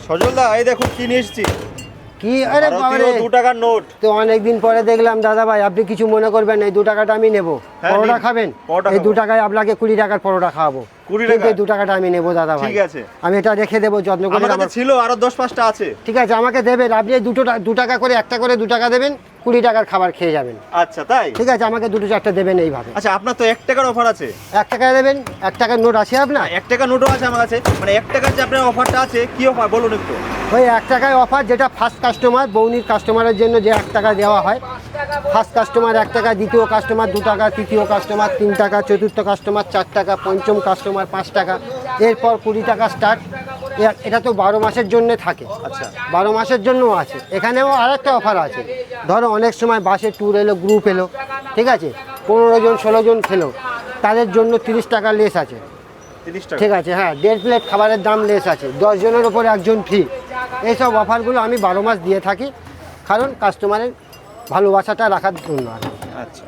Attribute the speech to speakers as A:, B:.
A: সজলদা এই দেখুন কি নিয়ে এসেছি।
B: কি আরে বাবা রে,
A: 2 টাকার নোট।
B: তো অনেকদিন পরে দেখলাম দাদা ভাই, আপনি কিছু মনে করবেন না, এই 2 টাকাটা আমি নেব।
A: হ্যাঁ,
B: পরোটা
A: নিন।
B: খাবেন?
A: পরোটা
B: এই
A: খাবো।
B: 2 টাকায় আপনাকে 20 টাকার পরোটা খাওয়াবো।
A: 20
B: কিন্তু
A: টাকা?
B: এই 2 টাকাটা আমি নেব দাদা ভাই।
A: ঠিক আছে।
B: আমি এটা রেখে দেবো যত্ন করে।
A: আমার কাছে
B: আমার
A: ছিল আরো 10-5টা আছে।
B: ঠিক আছে, আমাকে দেবেন। আপনি এই 2 টাকা করে, একটা করে 2 টাকা দেবেন, 20 টাকার খাবার খেয়ে যাবেন।
A: আচ্ছা তাই?
B: ঠিক আছে, আমাকে 2-4টা দেবেন এইভাবে।
A: আচ্ছা আপনার তো 1 টাকার অফার আছে।
B: 1 টাকা দেবেন, 1 টাকার নোট আছে আপনার?
A: 1 টাকার নোটও আছে আমার কাছে। মানে 1 টাকার যে আপনার অফারটা আছে, কি অফার বলুন একটু।
B: ওই 1 টাকায় অফার, যেটা ফার্স্ট কাস্টমার, বৌনির কাস্টমারের জন্য যে 1 টাকা দেওয়া হয়। ফার্স্ট কাস্টমার 1 টাকা, দ্বিতীয় কাস্টমার 2 টাকা, তৃতীয় কাস্টমার 3 টাকা, চতুর্থ কাস্টমার 4 টাকা, পঞ্চম কাস্টমার 5 টাকা, এরপর 20 টাকা স্টার্ট। এটা তো 12 মাসের জন্য থাকে।
A: আচ্ছা।
B: 12 মাসের জন্য আছে। এখানেও আরেকটা অফার আছে। ধরো অনেক সময় বাসে ট্যুর এলো, গ্রুপ এলো, ঠিক আছে, 15 জন 16 জন খেলো, তাদের জন্য 30 টাকা লেস আছে।
A: 30 টাকা?
B: ঠিক আছে, হ্যাঁ, 1.5 প্লেট খাবারের দাম লেস আছে, 10 জনের ওপর একজন ফ্রি। এইসব অফারগুলো আমি 12 মাস দিয়ে থাকি, কারণ কাস্টমারের ভালোবাসাটা রাখার জন্য আর কি।
A: আচ্ছা।